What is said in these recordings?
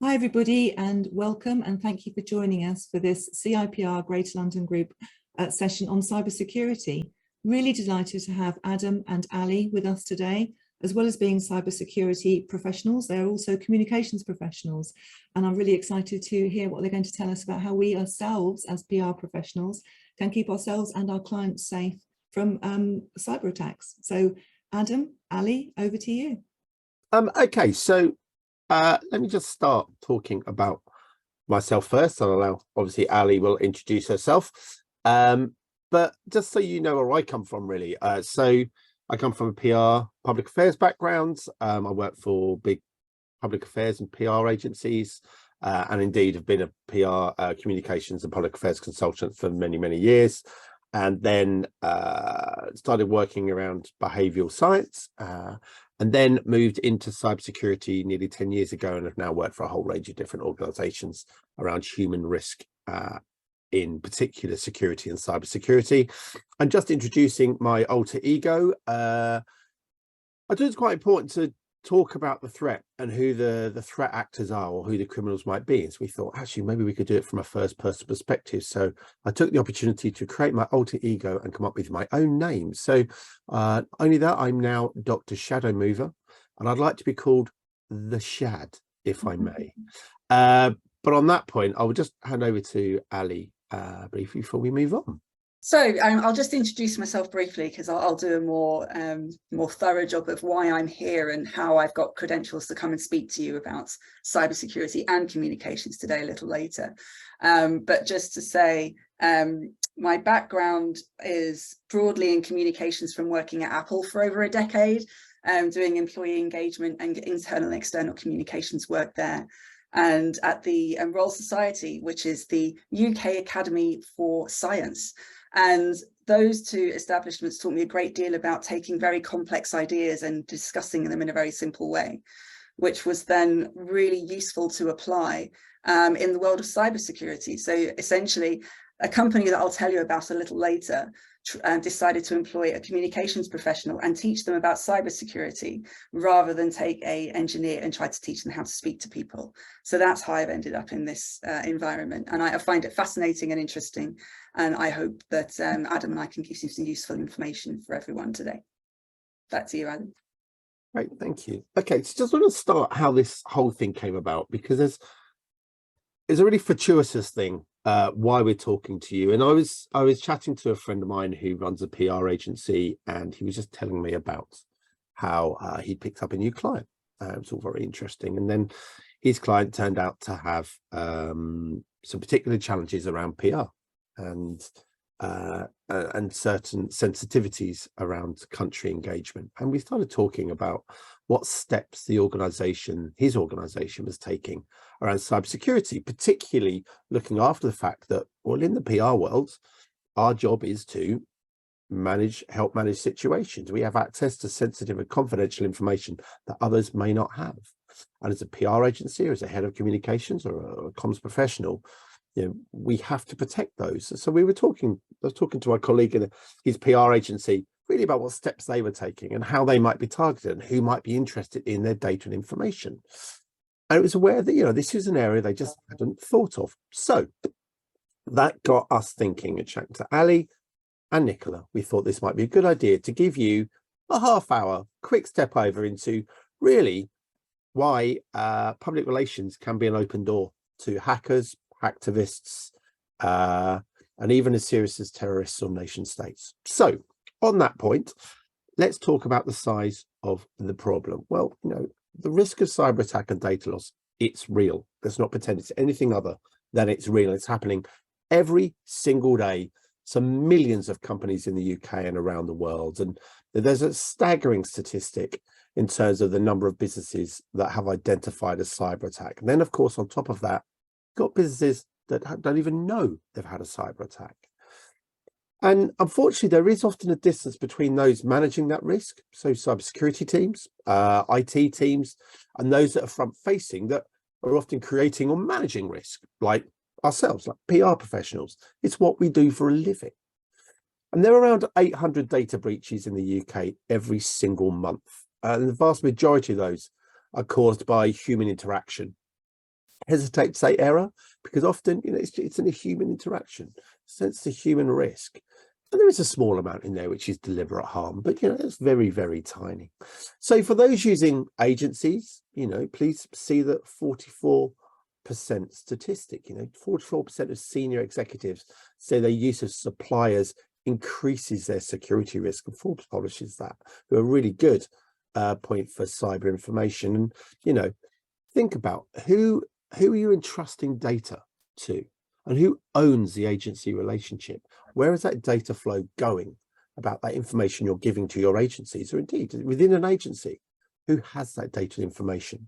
Hi everybody and welcome, and thank you for joining us for this CIPR Greater London Group session on cybersecurity. Really delighted to have Adam and Ali with us today. As well as being cybersecurity professionals, they're also communications professionals, and I'm really excited to hear what they're going to tell us about how we ourselves as PR professionals can keep ourselves and our clients safe from cyber attacks. So Adam, Ali, over to you. Okay, so let me just start talking about myself first. I'll allow, obviously, Ali will introduce herself. But just so you know where I come from, really. So I come from a PR, public affairs background. I work for big public affairs and PR agencies, and indeed have been a PR, communications and public affairs consultant for many, many years. And then started working around behavioural science, and then moved into cybersecurity nearly 10 years ago, and have now worked for a whole range of different organisations around human risk, in particular security and cybersecurity. And just introducing my alter ego, I think it's quite important to talk about the threat and who the threat actors are, or who the criminals might be. So we thought, actually, maybe we could do it from a first person perspective. So I took the opportunity to create my alter ego and come up with my own name. So only that, I'm now Dr. Shadow Mover, and I'd like to be called the Shad, if I may. But on that point, I will just hand over to Ali briefly before we move on. So I'll just introduce myself briefly, because I'll do a more thorough job of why I'm here and how I've got credentials to come and speak to you about cybersecurity and communications today a little later. But just to say, my background is broadly in communications from working at Apple for over a decade, doing employee engagement and internal and external communications work there. And at the Royal Society, which is the UK Academy for Science. And those two establishments taught me a great deal about taking very complex ideas and discussing them in a very simple way, which was then really useful to apply in the world of cybersecurity. So essentially, a company that I'll tell you about a little later decided to employ a communications professional and teach them about cybersecurity, rather than take an engineer and try to teach them how to speak to people. So that's how I've ended up in this environment, and I find it fascinating and interesting, and I hope that Adam and I can give you some useful information for everyone today. Back to you, Adam. Great, thank you. Okay, so just want to start how this whole thing came about, because it's a really fortuitous thing why we're talking to you. And I was chatting to a friend of mine who runs a PR agency, and he was just telling me about how he picked up a new client. It was all very interesting. And then his client turned out to have some particular challenges around PR and certain sensitivities around country engagement. And we started talking about what steps his organization was taking around cybersecurity, particularly looking after the fact that, well, in the PR world, our job is to help manage situations. We have access to sensitive and confidential information that others may not have. And as a PR agency, or as a head of communications, or a comms professional, we have to protect those. So I was talking to my colleague in his PR agency, really about what steps they were taking and how they might be targeted and who might be interested in their data and information. And it was aware that, this is an area they just hadn't thought of. So that got us thinking, and chatting to Ali and Nicola. We thought this might be a good idea to give you a half-hour quick step over into really why public relations can be an open door to hackers, hacktivists, and even as serious as terrorists or nation states. So on that point, let's talk about the size of the problem. Well, the risk of cyber attack and data loss, it's real. Let's not pretend it's anything other than it's real. It's happening every single day. Some millions of companies in the UK and around the world. And there's a staggering statistic in terms of the number of businesses that have identified a cyber attack. And then, of course, on top of that, you've got businesses that don't even know they've had a cyber attack. And unfortunately, there is often a distance between those managing that risk, so cybersecurity teams, IT teams, and those that are front-facing, that are often creating or managing risk, like ourselves, like PR professionals. It's what we do for a living. And there are around 800 data breaches in the UK every single month. And the vast majority of those are caused by human interaction. hesitate to say error because often, you know, it's in a human interaction, sense the human risk. And there is a small amount in there which is deliberate harm, but, you know, it's very, very tiny. So for those using agencies, you know, please see that 44% statistic, you know, 44% of senior executives say their use of suppliers increases their security risk, and Forbes publishes that, who are really good point for cyber information. And, you know, think about who are you entrusting data to, and who owns the agency relationship? Where is that data flow going about that information you're giving to your agencies, or indeed within an agency, who has that data information?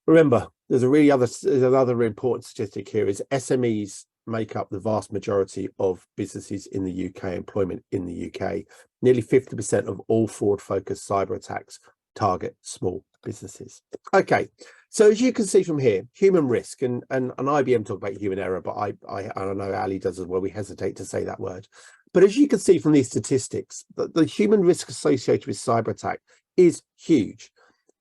Remember, there's another important statistic here is SMEs make up the vast majority of businesses in the UK, employment in the UK. Nearly 50% of all fraud-focused cyber attacks target small businesses. Okay, so as you can see from here, human risk, and IBM talk about human error, but I know Ali does as well. We hesitate to say that word. But as you can see from these statistics, the human risk associated with cyber attack is huge.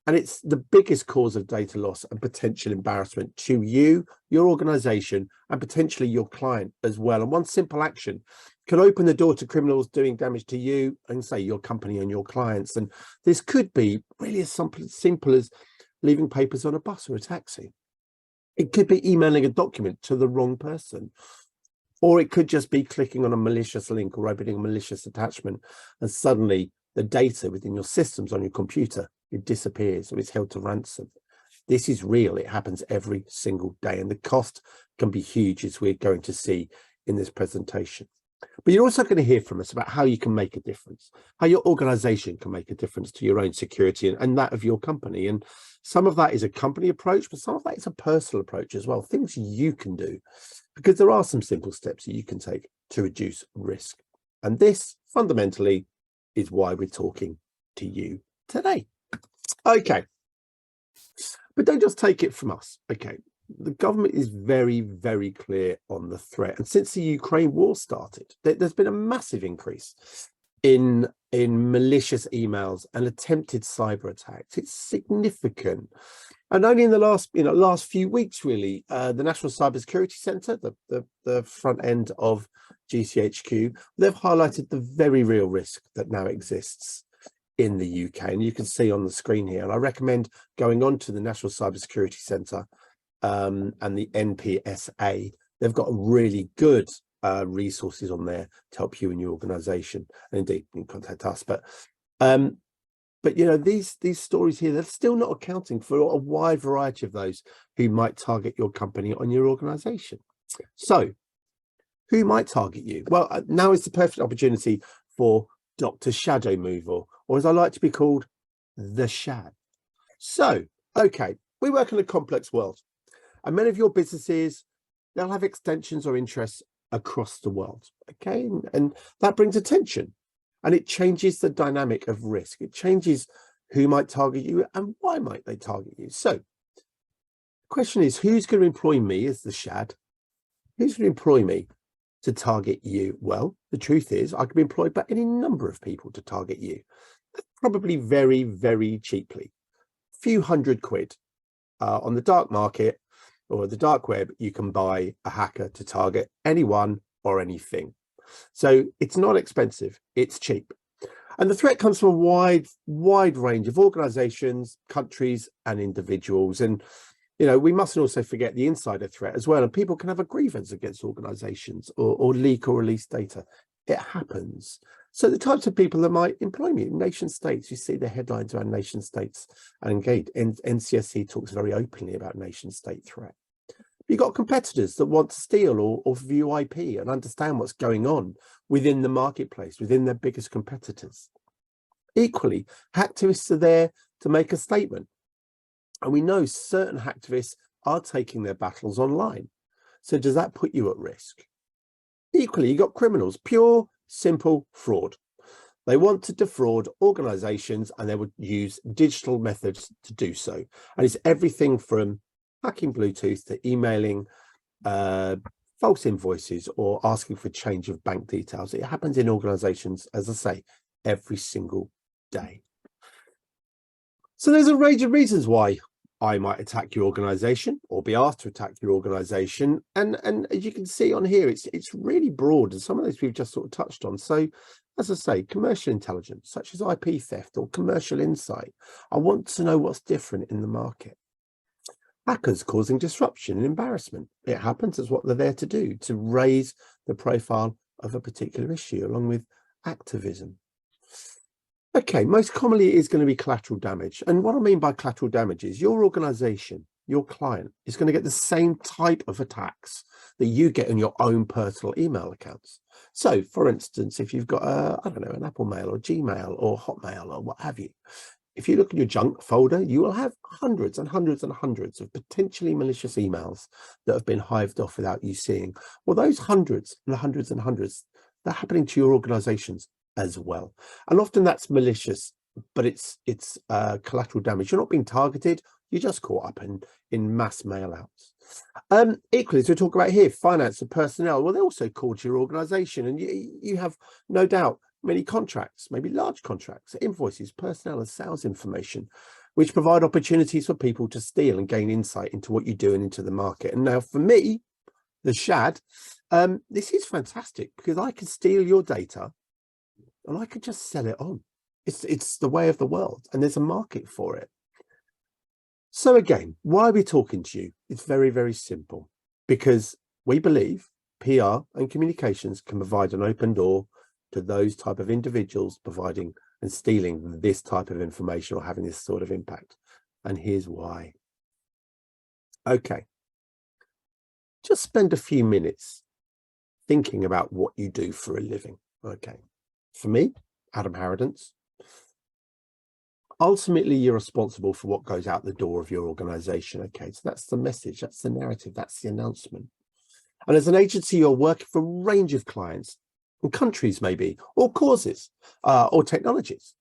And it's the biggest cause of data loss and potential embarrassment to you, your organization, and potentially your client as well. And one simple action can open the door to criminals doing damage to you and, say, your company and your clients. And this could be really as simple as leaving papers on a bus or a taxi. It could be emailing a document to the wrong person. Or it could just be clicking on a malicious link or opening a malicious attachment, and suddenly the data within your systems on your computer, it disappears or it's held to ransom. This is real. It happens every single day, and the cost can be huge, as we're going to see in this presentation. But you're also going to hear from us about how you can make a difference, how your organization can make a difference to your own security and that of your company. And some of that is a company approach, but some of that is a personal approach as well, things you can do, because there are some simple steps that you can take to reduce risk. And this fundamentally is why we're talking to you today. Okay, but don't just take it from us. Okay, the government is very, very clear on the threat, and since the Ukraine war started, there's been a massive increase in malicious emails and attempted cyber attacks. It's significant, and only in the last few weeks, really, the National Cybersecurity Centre, the front end of GCHQ, they've highlighted the very real risk that now exists in the UK, and you can see on the screen here. And I recommend going on to the National Cybersecurity Centre and the NPSA. They've got really good resources on there to help you and your organisation. And indeed, you can contact us. But you know, these stories here, they're still not accounting for a wide variety of those who might target your company or your organisation. So, who might target you? Well, now is the perfect opportunity for Dr. Shadow Move, or as I like to be called, the Shad. So, okay, we work in a complex world, and many of your businesses, they'll have extensions or interests across the world, okay? And that brings attention, and it changes the dynamic of risk. It changes who might target you and why might they target you. So, the question is, who's going to employ me as the Shad? Who's going to employ me to target you? Well, the truth is I could be employed by any number of people to target you, probably very, very cheaply. A few £100 on the dark market or the dark web. You can buy a hacker to target anyone or anything. So it's not expensive, it's cheap. And the threat comes from a wide range of organizations, countries and individuals. And you know, we mustn't also forget the insider threat as well. And people can have a grievance against organizations or leak or release data. It happens. So the types of people that might employ me, nation states, you see the headlines around nation states and engage. NCSC talks very openly about nation state threat. You've got competitors that want to steal or view IP and understand what's going on within the marketplace, within their biggest competitors. Equally, hacktivists are there to make a statement. And we know certain hacktivists are taking their battles online. So does that put you at risk? Equally, you've got criminals, pure, simple fraud. They want to defraud organizations and they would use digital methods to do so. And it's everything from hacking Bluetooth to emailing false invoices or asking for change of bank details. It happens in organizations, as I say, every single day. So there's a range of reasons why I might attack your organization or be asked to attack your organization. And as you can see on here, it's really broad, and some of those we've just sort of touched on. So as I say, commercial intelligence, such as IP theft or commercial insight. I want to know what's different in the market. Hackers causing disruption and embarrassment. It happens, as what they're there to do, to raise the profile of a particular issue, along with activism. Okay, most commonly it is going to be collateral damage. And what I mean by collateral damage is your organization, your client, is going to get the same type of attacks that you get in your own personal email accounts. So, for instance, if you've got, I don't know, an Apple Mail or Gmail or Hotmail or what have you, if you look in your junk folder, you will have hundreds and hundreds and hundreds of potentially malicious emails that have been hived off without you seeing. Well, those hundreds and hundreds and hundreds, they're happening to your organizations as well. And often that's malicious, but it's collateral damage. You're not being targeted, you're just caught up in mass mail outs. Equally, as we talk about here, finance and personnel, well, they're also called to your organization, and you have no doubt many contracts, maybe large contracts, invoices, personnel and sales information, which provide opportunities for people to steal and gain insight into what you're doing into the market. And now for me, the Shad, this is fantastic because I can steal your data and I could just sell it on. It's the way of the world, and there's a market for it. So again, why are we talking to you? It's very, very simple, because we believe PR and communications can provide an open door to those type of individuals providing and stealing this type of information or having this sort of impact. And here's why. Okay, just spend a few minutes thinking about what you do for a living. Okay. For me, Adam Harradence, ultimately you're responsible for what goes out the door of your organization. Okay, so that's the message, that's the narrative, that's the announcement. And as an agency, you're working for a range of clients and countries, maybe, or causes, or technologies.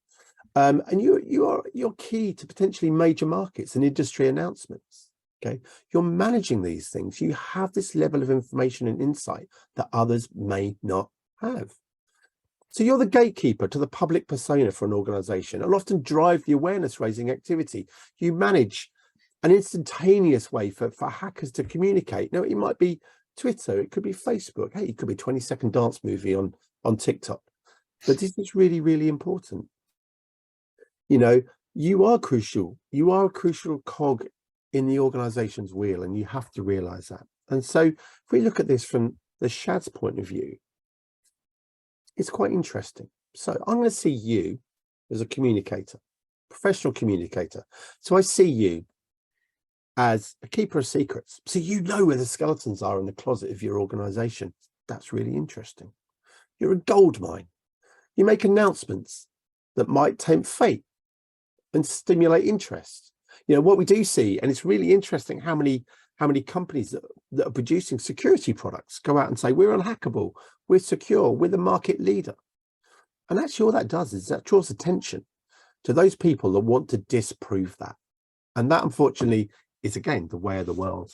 And you're key to potentially major markets and industry announcements. Okay, you're managing these things. You have this level of information and insight that others may not have. So you're the gatekeeper to the public persona for an organization and often drive the awareness raising activity. You manage an instantaneous way for hackers to communicate. Now, it might be Twitter, it could be Facebook. Hey, it could be a 20-second dance movie on TikTok. But this is really, really important. You know, you are crucial. You are a crucial cog in the organization's wheel, and you have to realize that. And so if we look at this from the Shad's point of view, it's quite interesting. So I'm going to see you as a communicator, professional communicator. So I see you as a keeper of secrets. So you know where the skeletons are in the closet of your organization. That's really interesting. You're a gold mine. You make announcements that might tempt fate and stimulate interest. You know, what we do see, and it's really interesting how many companies that are producing security products go out and say, we're unhackable, we're secure, we're the market leader. And actually all that does is that draws attention to those people that want to disprove that. And that, unfortunately, is, again, the way of the world.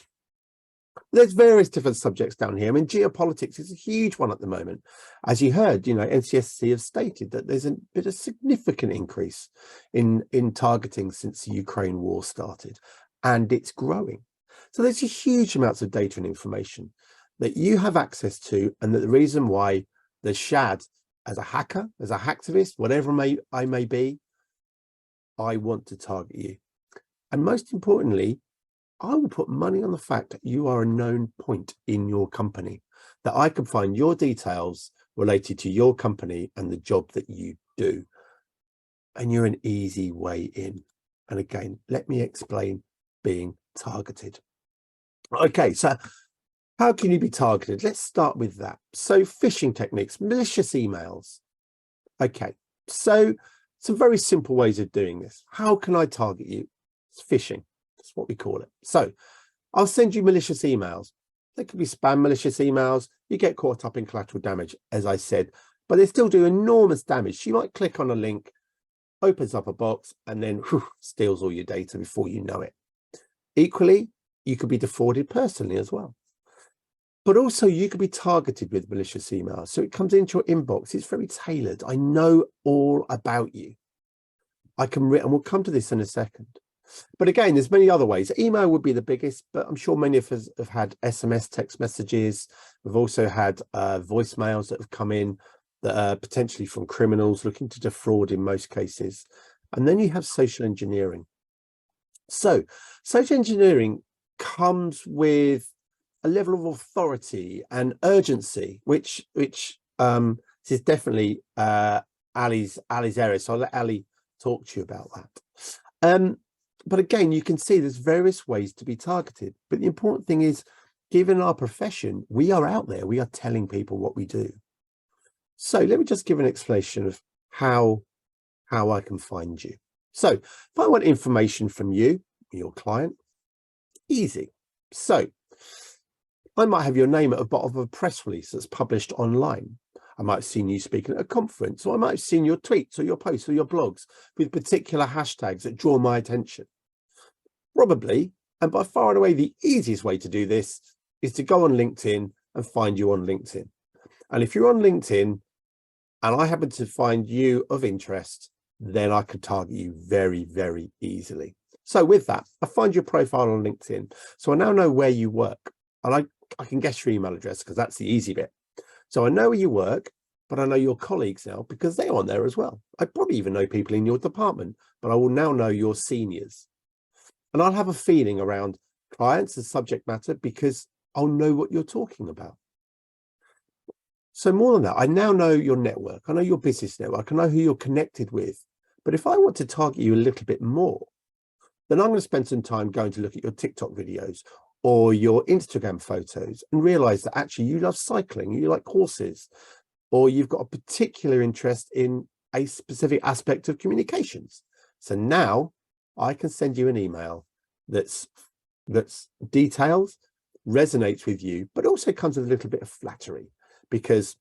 There's various different subjects down here. I mean, geopolitics is a huge one at the moment. As you heard, you know, NCSC have stated that there's been a significant increase in targeting since the Ukraine war started, and it's growing. So there's huge amounts of data and information that you have access to, and that the reason why the Shad, as a hacker, as a hacktivist, whatever I may be, I want to target you. And most importantly, I will put money on the fact that you are a known point in your company, that I can find your details related to your company and the job that you do. And you're an easy way in. And again, let me explain being targeted. Okay, so how can you be targeted? Let's start with that. So phishing techniques, malicious emails. Okay, so some very simple ways of doing this. How can I target you? It's phishing. That's what we call it. So I'll send you malicious emails. They could be spam malicious emails. You get caught up in collateral damage, as I said, but they still do enormous damage. You might click on a link, opens up a box, and then steals all your data before you know it. Equally, you could be defrauded personally as well. But also you could be targeted with malicious emails. So it comes into your inbox. It's very tailored. I know all about you. I can and we'll come to this in a second. But again, there's many other ways. Email would be the biggest, but I'm sure many of us have had SMS text messages. We've also had voicemails that have come in that are potentially from criminals looking to defraud in most cases. And then you have social engineering. So social engineering comes with a level of authority and urgency, which is definitely Ali's area. So I'll let Ali talk to you about that. But again, you can see there's various ways to be targeted. But the important thing is, given our profession, we are out there, we are telling people what we do. So let me just give an explanation of how I can find you. So if I want information from you, your client, easy. So I might have your name at the bottom of a press release that's published online. I might have seen you speaking at a conference, or I might have seen your tweets or your posts or your blogs with particular hashtags that draw my attention. Probably, and by far and away the easiest way to do this is to go on LinkedIn and find you on LinkedIn. And if you're on LinkedIn and I happen to find you of interest, then I could target you very, very easily. So with that, I find your profile on LinkedIn. So I now know where you work, and I can guess your email address because that's the easy bit. So I know where you work, but I know your colleagues now because they're on there as well. I probably even know people in your department, but I will now know your seniors. And I'll have a feeling around clients and subject matter because I'll know what you're talking about. So more than that, I now know your network. I know your business network. I know who you're connected with. But if I want to target you a little bit more, then I'm going to spend some time going to look at your TikTok videos or your Instagram photos and realize that actually you love cycling, you like horses, or you've got a particular interest in a specific aspect of communications. So now I can send you an email that's detailed, resonates with you, but also comes with a little bit of flattery, because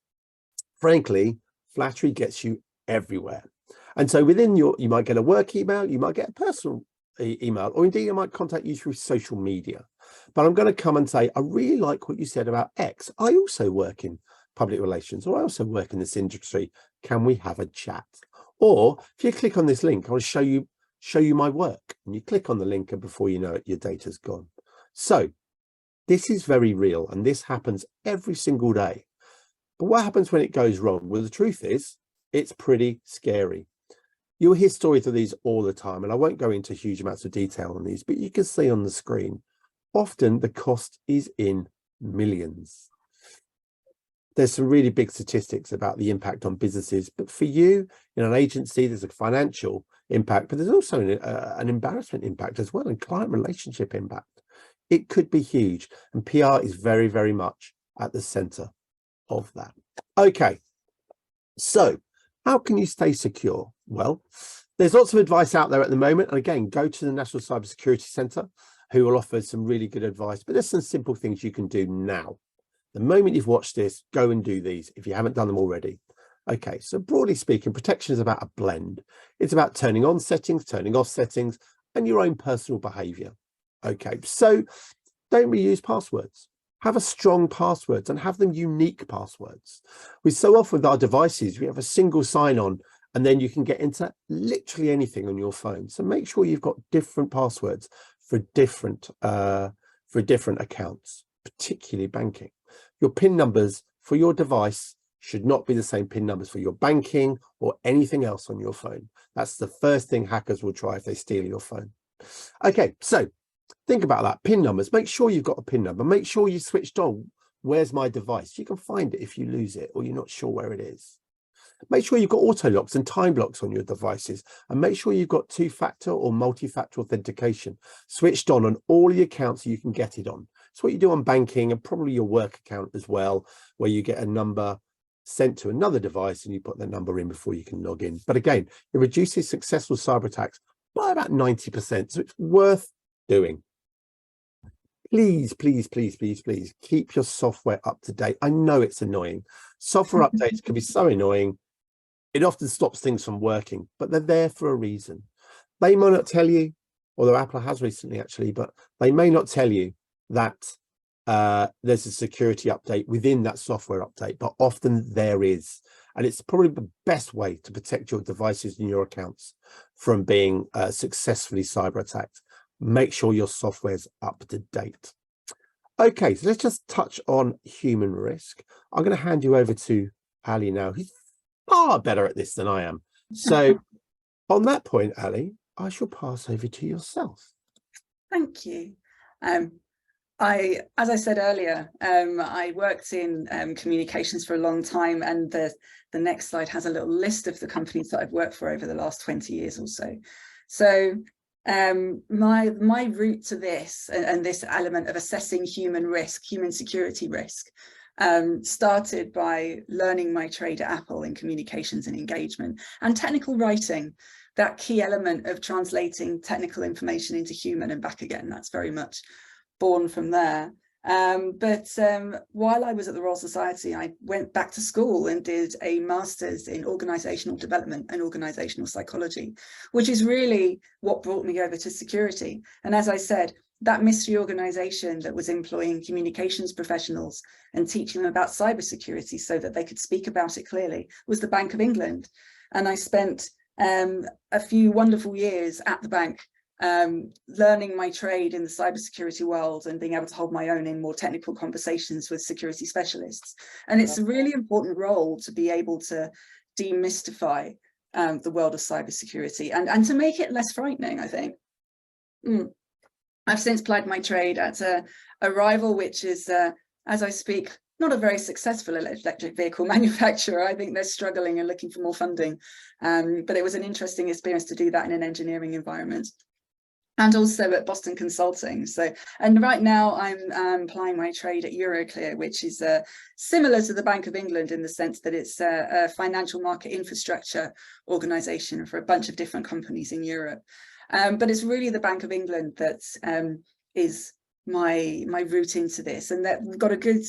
frankly, flattery gets you everywhere. And so within you might get a work email, you might get a personal email, or indeed I might contact you through social media. But I'm going to come and say, I really like what you said about X. I also work in public relations, or I also work in this industry. Can we have a chat? Or if you click on this link, I'll show you my work, and you click on the link, and before you know it, your data's gone. So this is very real, and this happens every single day. But what happens when it goes wrong? Well, the truth is, it's pretty scary. You'll hear stories of these all the time, and I won't go into huge amounts of detail on these, but you can see on the screen, often the cost is in millions. There's some really big statistics about the impact on businesses, but for you in an agency, there's a financial impact, but there's also an embarrassment impact as well, and client relationship impact. It could be huge, and PR is very, very much at the center of that. Okay, so how can you stay secure? Well, there's lots of advice out there at the moment, and again, go to the National Cybersecurity Centre, who will offer some really good advice, but there's some simple things you can do now. The moment you've watched this, go and do these if you haven't done them already. Okay, so broadly speaking, protection is about a blend. It's about turning on settings, turning off settings, and your own personal behavior. Okay, so don't reuse passwords. Have a strong passwords and have them unique passwords. We so often with our devices, we have a single sign-on, and then you can get into literally anything on your phone. So make sure you've got different passwords for different accounts, particularly banking. Your PIN numbers for your device should not be the same PIN numbers for your banking or anything else on your phone. That's the first thing hackers will try if they steal your phone. Okay, so think about that. PIN numbers. Make sure you've got a PIN number. Make sure you switched on where's my device. You can find it if you lose it or you're not sure where it is. Make sure you've got auto locks and time blocks on your devices, and make sure you've got two-factor or multi-factor authentication switched on all the accounts you can get it on. It's what you do on banking and probably your work account as well, where you get a number sent to another device and you put the number in before you can log in. But again, it reduces successful cyber attacks by about 90%, so it's worth doing. Please, please, please, please, please keep your software up to date. I know it's annoying. Software updates can be so annoying. It often stops things from working, but they're there for a reason. They may not tell you, although Apple has recently actually, but they may not tell you that there's a security update within that software update, but often there is. And it's probably the best way to protect your devices and your accounts from being successfully cyber attacked. Make sure your software's up to date. Okay, so let's just touch on human risk. I'm going to hand you over to Ali now. He's far better at this than I am. So on that point, Ali, I shall pass over to yourself. Thank you. As I said earlier, I worked in communications for a long time, and the next slide has a little list of the companies that I've worked for over the last 20 years or so. So my route to this and this element of assessing human risk, human security risk, started by learning my trade at Apple in communications and engagement and technical writing, that key element of translating technical information into human and back again. That's very much born from there. But while I was at the Royal Society, I went back to school and did a master's in organizational development and organizational psychology, which is really what brought me over to security. And as I said, that mystery organization that was employing communications professionals and teaching them about cybersecurity so that they could speak about it clearly was the Bank of England. And I spent a few wonderful years at the bank, learning my trade in the cybersecurity world and being able to hold my own in more technical conversations with security specialists. And it's a really important role to be able to demystify the world of cybersecurity and to make it less frightening, I think. I've since plied my trade at a rival, which is, as I speak, not a very successful electric vehicle manufacturer. I think they're struggling and looking for more funding. But it was an interesting experience to do that in an engineering environment. And also at Boston Consulting. And right now I'm applying my trade at Euroclear, which is similar to the Bank of England in the sense that it's a financial market infrastructure organization for a bunch of different companies in Europe. But it's really the Bank of England that is my route into this, and that we've got a good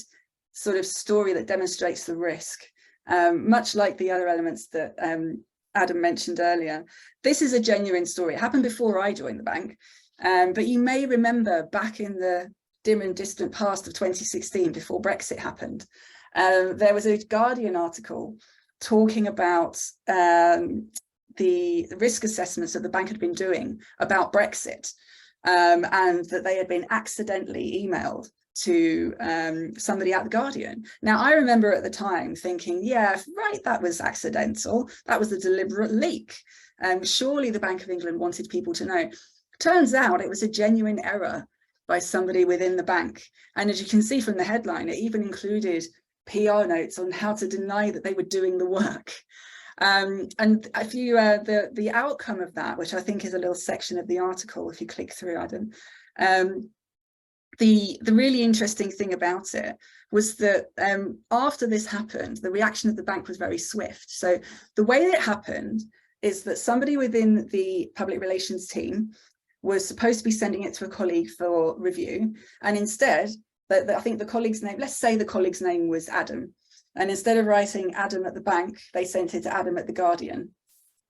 sort of story that demonstrates the risk, much like the other elements that Adam mentioned earlier. This is a genuine story. It happened before I joined the bank, but you may remember back in the dim and distant past of 2016, before Brexit happened, there was a Guardian article talking about the risk assessments that the bank had been doing about Brexit, and that they had been accidentally emailed to somebody at the Guardian. Now, I remember at the time thinking, yeah, right, that was accidental. That was a deliberate leak. Surely the Bank of England wanted people to know. Turns out it was a genuine error by somebody within the bank. And as you can see from the headline, it even included PR notes on how to deny that they were doing the work. And if you, the outcome of that, which I think is a little section of the article, if you click through, Adam, the really interesting thing about it was that after this happened, the reaction of the bank was very swift. So the way that it happened is that somebody within the public relations team was supposed to be sending it to a colleague for review. And instead, I think the colleague's name, let's say the colleague's name was Adam. And instead of writing Adam at the bank, they sent it to Adam at the Guardian.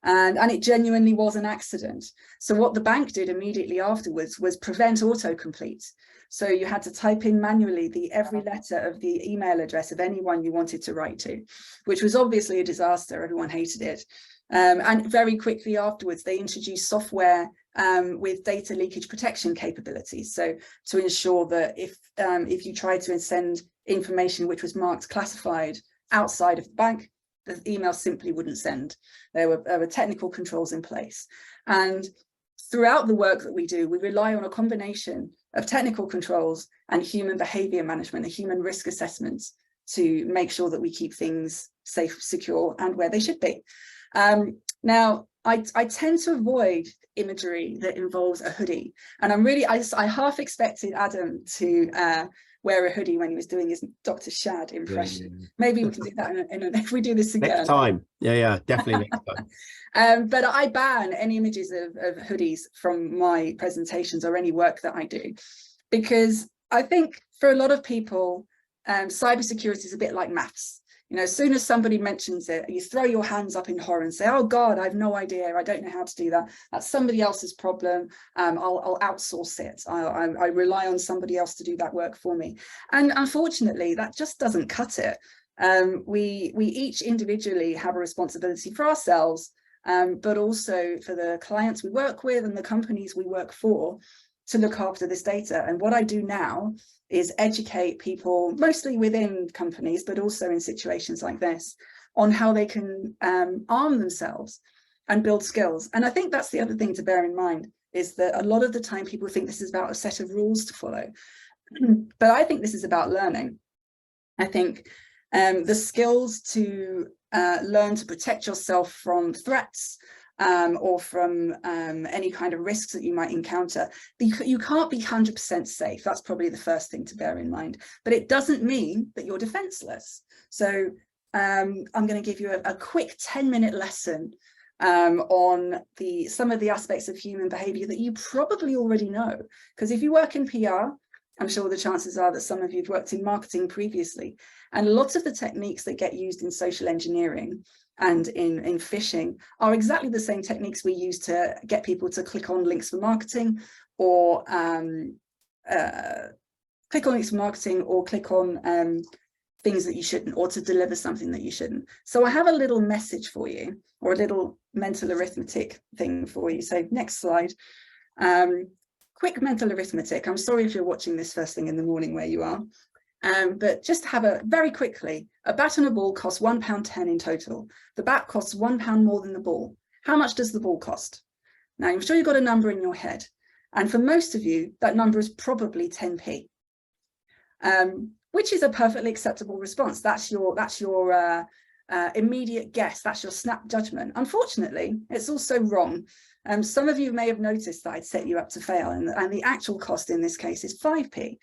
And it genuinely was an accident. So what the bank did immediately afterwards was prevent autocomplete. So you had to type in manually every letter of the email address of anyone you wanted to write to, which was obviously a disaster. Everyone hated it. And very quickly afterwards, they introduced software with data leakage protection capabilities. So to ensure that if you tried to send information which was marked classified outside of the bank, the email simply wouldn't send. There were technical controls in place. And throughout the work that we do, we rely on a combination of technical controls and human behavior management and human risk assessments to make sure that we keep things safe, secure, and where they should be. Now, I tend to avoid imagery that involves a hoodie. And I half expected Adam to wear a hoodie when he was doing his Dr. Shad impression. Yeah. Maybe we can do that if we do this again. Next time. Yeah, definitely next time. But I ban any images of hoodies from my presentations or any work that I do, because I think for a lot of people, cybersecurity is a bit like maths. You know, as soon as somebody mentions it, you throw your hands up in horror and say, oh God, I have no idea. I don't know how to do that. That's somebody else's problem. I'll outsource it. I rely on somebody else to do that work for me. And unfortunately, that just doesn't cut it. We each individually have a responsibility for ourselves but also for the clients we work with and the companies we work for to look after this data. And what I do now is educate people, mostly within companies, but also in situations like this, on how they can arm themselves and build skills. And I think that's the other thing to bear in mind, is that a lot of the time people think this is about a set of rules to follow. But I think this is about learning. I think the skills to learn to protect yourself from threats or from any kind of risks that you might encounter. You can't be 100% safe. That's probably the first thing to bear in mind. But it doesn't mean that you're defenseless. So I'm going to give you a quick 10-minute lesson on some of the aspects of human behavior that you probably already know. Because if you work in PR, I'm sure the chances are that some of you have worked in marketing previously. And lots of the techniques that get used in social engineering and in phishing are exactly the same techniques we use to get people to click on links for marketing, or click on things that you shouldn't, or to deliver something that you shouldn't. So I have a little message for you, or a little mental arithmetic thing for you. So next slide. Quick mental arithmetic. I'm sorry if you're watching this first thing in the morning where you are. But just to have very quickly, a bat and a ball cost £1.10 in total. The bat costs £1 more than the ball. How much does the ball cost? Now, I'm sure you've got a number in your head. And for most of you, that number is probably 10p. Which is a perfectly acceptable response. That's your immediate guess. That's your snap judgment. Unfortunately, it's also wrong. Some of you may have noticed that I'd set you up to fail, and the actual cost in this case is 5p.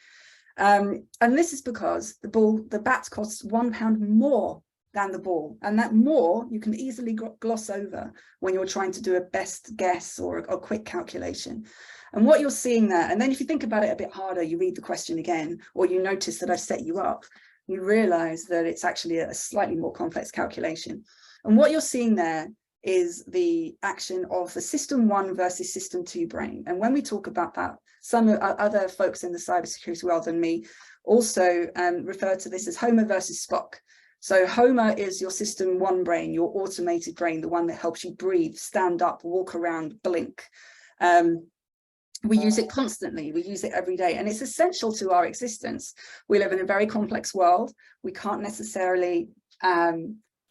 And this is because the bat costs £1 more than the ball, and that more you can easily gloss over when you're trying to do a best guess or a quick calculation. And what you're seeing there, and then if you think about it a bit harder, you read the question again, or you notice that I've set you up, you realize that it's actually a slightly more complex calculation. And what you're seeing there is the action of the system 1 versus system 2 brain. And when we talk about that, some other folks in the cybersecurity world than me also refer to this as Homer versus Spock. So Homer is your system 1 brain, your automated brain, the one that helps you breathe, stand up, walk around, blink. We use it constantly, we use it every day, and it's essential to our existence. We live in a very complex world. We can't necessarily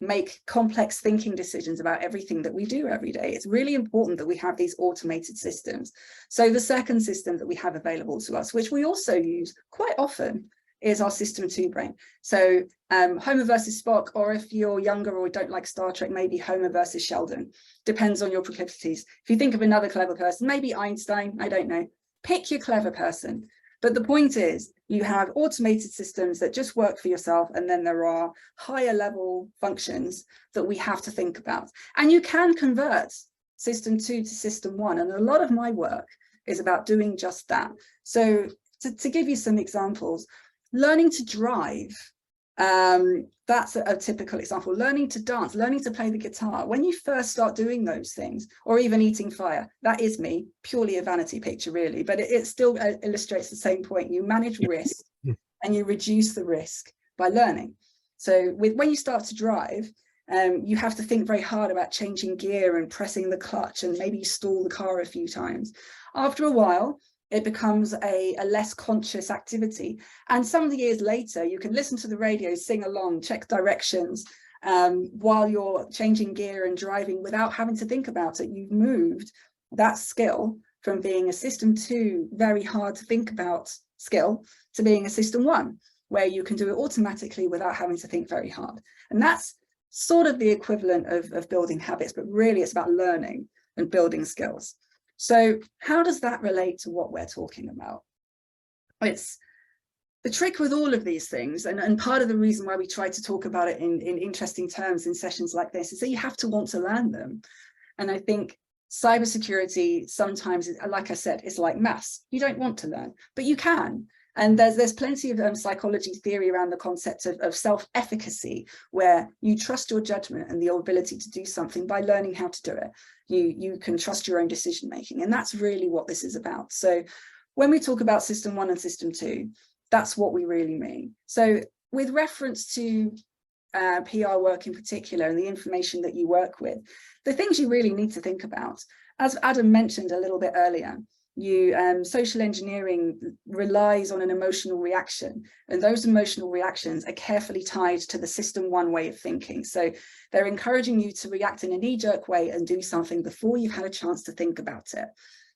make complex thinking decisions about everything that we do every day. It's really important that we have these automated systems. So the second system that we have available to us, which we also use quite often, is our system 2 brain. So Homer versus Spock, or if you're younger or don't like Star Trek, maybe Homer versus Sheldon. Depends on your proclivities. If you think of another clever person, maybe Einstein, I don't know. Pick your clever person. But the point is, you have automated systems that just work for yourself, and then there are higher level functions that we have to think about. And you can convert system 2 to system 1, and a lot of my work is about doing just that. So to give you some examples, learning to drive, that's a typical example. Learning to dance, learning to play the guitar. When you first start doing those things, or even eating fire, that is me, purely a vanity picture really, but it still illustrates the same point. You manage risk and you reduce the risk by learning. So when you start to drive, you have to think very hard about changing gear and pressing the clutch, and maybe you stall the car a few times. After a while, it becomes a less conscious activity. And some of the years later, you can listen to the radio, sing along, check directions while you're changing gear and driving without having to think about it. You've moved that skill from being a system 2, very hard to think about skill, to being a system 1, where you can do it automatically without having to think very hard. And that's sort of the equivalent of building habits, but really it's about learning and building skills. So how does that relate to what we're talking about? It's the trick with all of these things, and part of the reason why we try to talk about it in interesting terms in sessions like this, is that you have to want to learn them. And I think cybersecurity sometimes, like I said, is like maths. You don't want to learn, but you can. And there's plenty of psychology theory around the concept of self-efficacy, where you trust your judgment and the ability to do something by learning how to do it. You can trust your own decision making, and that's really what this is about. So when we talk about system 1 and system 2, that's what we really mean. So with reference to PR work in particular, and the information that you work with, the things you really need to think about, as Adam mentioned a little bit earlier, social engineering relies on an emotional reaction, and those emotional reactions are carefully tied to the system one way of thinking. So they're encouraging you to react in a knee-jerk way and do something before you've had a chance to think about it.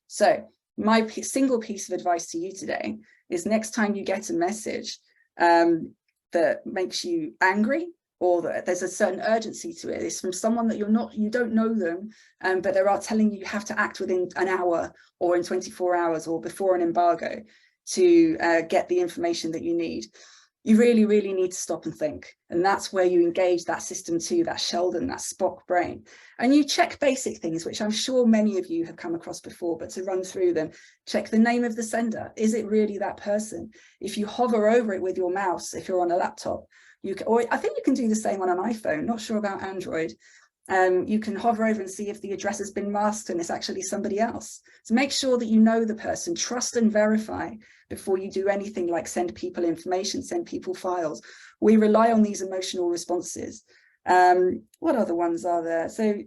So my single piece of advice to you today is, next time you get a message that makes you angry, or that there's a certain urgency to it, it's from someone that you don't know them, but they are telling you have to act within an hour or in 24 hours or before an embargo to get the information that you need. You really, really need to stop and think. And that's where you engage that system two, that Sheldon, that Spock brain. And you check basic things, which I'm sure many of you have come across before, but to run through them, check the name of the sender. Is it really that person? If you hover over it with your mouse, if you're on a laptop, or I think you can do the same on an iPhone, not sure about Android. You can hover over and see if the address has been masked and it's actually somebody else. So make sure that you know the person, trust and verify before you do anything like send people information, send people files. We rely on these emotional responses. What other ones are there? So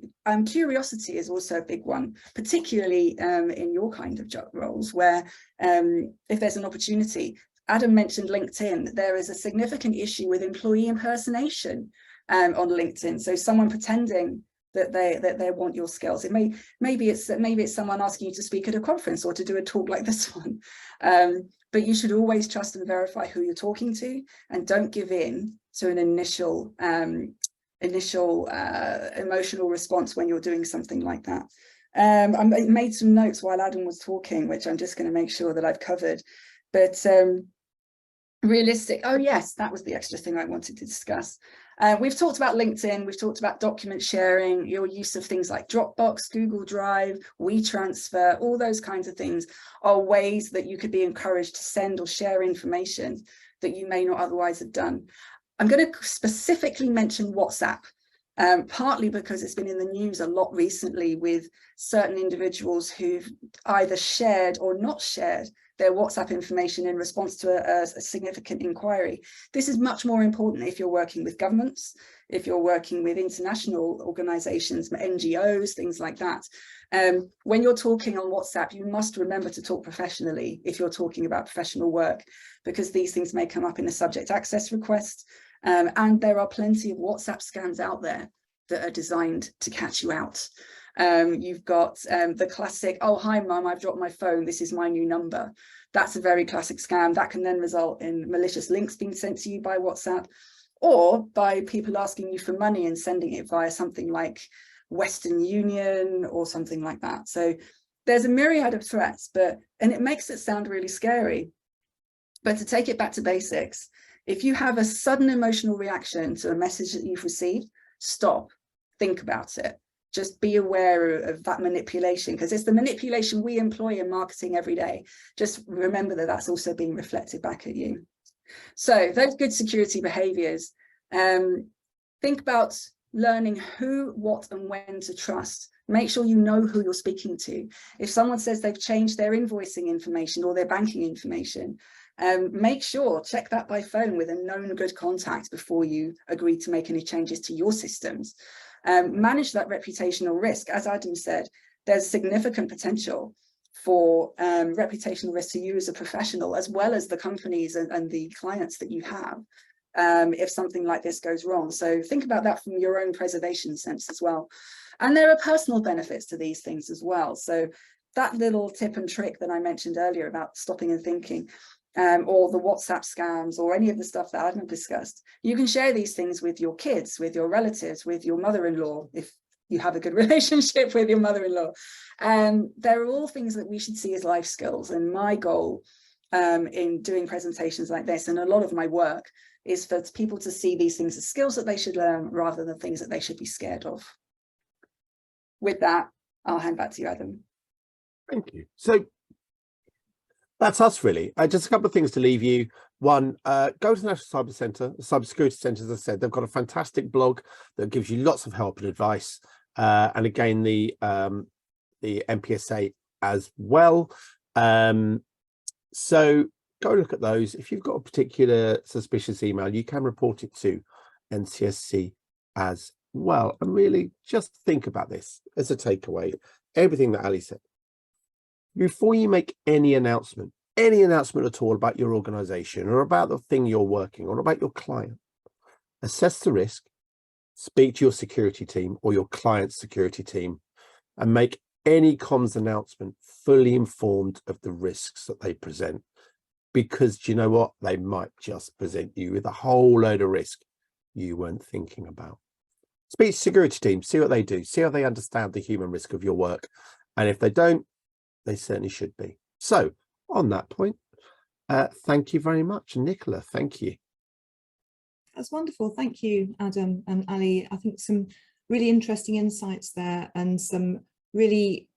curiosity is also a big one, particularly in your kind of job roles, where if there's an opportunity. Adam mentioned LinkedIn. There is a significant issue with employee impersonation on LinkedIn. So someone pretending that they want your skills. Maybe it's someone asking you to speak at a conference or to do a talk like this one. But you should always trust and verify who you're talking to, and don't give in to an initial emotional response when you're doing something like that. I made some notes while Adam was talking, which I'm just going to make sure that I've covered. But realistic, oh yes, that was the extra thing I wanted to discuss. We've talked about LinkedIn, we've talked about document sharing, your use of things like Dropbox, Google Drive, WeTransfer, all those kinds of things are ways that you could be encouraged to send or share information that you may not otherwise have done. I'm going to specifically mention WhatsApp, partly because it's been in the news a lot recently with certain individuals who've either shared or not shared their WhatsApp information in response to a significant inquiry. This is much more important if you're working with governments, if you're working with international organizations, NGOs, things like that. When you're talking on WhatsApp, you must remember to talk professionally if you're talking about professional work, because these things may come up in a subject access request. And there are plenty of WhatsApp scams out there that are designed to catch you out. You've got the classic, oh, hi, mum, I've dropped my phone. This is my new number. That's a very classic scam that can then result in malicious links being sent to you by WhatsApp, or by people asking you for money and sending it via something like Western Union or something like that. So there's a myriad of threats, and it makes it sound really scary. But to take it back to basics, if you have a sudden emotional reaction to a message that you've received, stop, think about it. Just be aware of that manipulation, because it's the manipulation we employ in marketing every day. Just remember that that's also being reflected back at you. So those good security behaviors, think about learning who, what, and when to trust. Make sure you know who you're speaking to. If someone says they've changed their invoicing information or their banking information, make sure, check that by phone with a known good contact before you agree to make any changes to your systems. Manage that reputational risk. As Adam said, there's significant potential for reputational risk to you as a professional, as well as the companies and the clients that you have, if something like this goes wrong. So think about that from your own preservation sense as well. And there are personal benefits to these things as well. So that little tip and trick that I mentioned earlier about stopping and thinking, or the WhatsApp scams, or any of the stuff that Adam discussed, you can share these things with your kids, with your relatives, with your mother-in-law, if you have a good relationship with your mother-in-law. They're all things that we should see as life skills. And my goal in doing presentations like this, and a lot of my work, is for people to see these things as skills that they should learn rather than things that they should be scared of. With that, I'll hand back to you, Adam. Thank you. So that's us, really. Just a couple of things to leave you. One, go to the National Cyber Centre, the Cybersecurity Centre, as I said. They've got a fantastic blog that gives you lots of help and advice. And again, the NPSA as well. So go look at those. If you've got a particular suspicious email, you can report it to NCSC as well. And really just think about this as a takeaway, everything that Ali said. Before you make any announcement at all about your organization or about the thing you're working on, or about your client, assess the risk, speak to your security team or your client's security team, and make any comms announcement fully informed of the risks that they present. Because do you know what? They might just present you with a whole load of risk you weren't thinking about. Speak to security teams, see what they do, see how they understand the human risk of your work. And if they don't, they certainly should be. So on that point, thank you very much. Nicola, thank you. That's wonderful. Thank you, Adam and Ali. I think some really interesting insights there and some really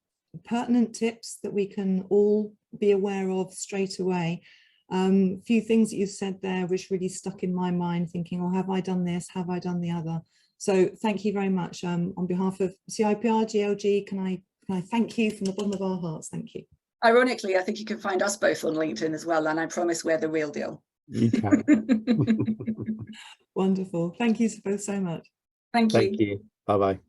pertinent tips that we can all be aware of straight away. Few things that you said there which really stuck in my mind, thinking, oh, have I done this? Have I done the other? So thank you very much. On behalf of CIPR, GLG, can I thank you from the bottom of our hearts? Thank you. Ironically, I think you can find us both on LinkedIn as well, and I promise we're the real deal. You can. Wonderful. Thank you both so much. Thank you. Thank you. Bye-bye.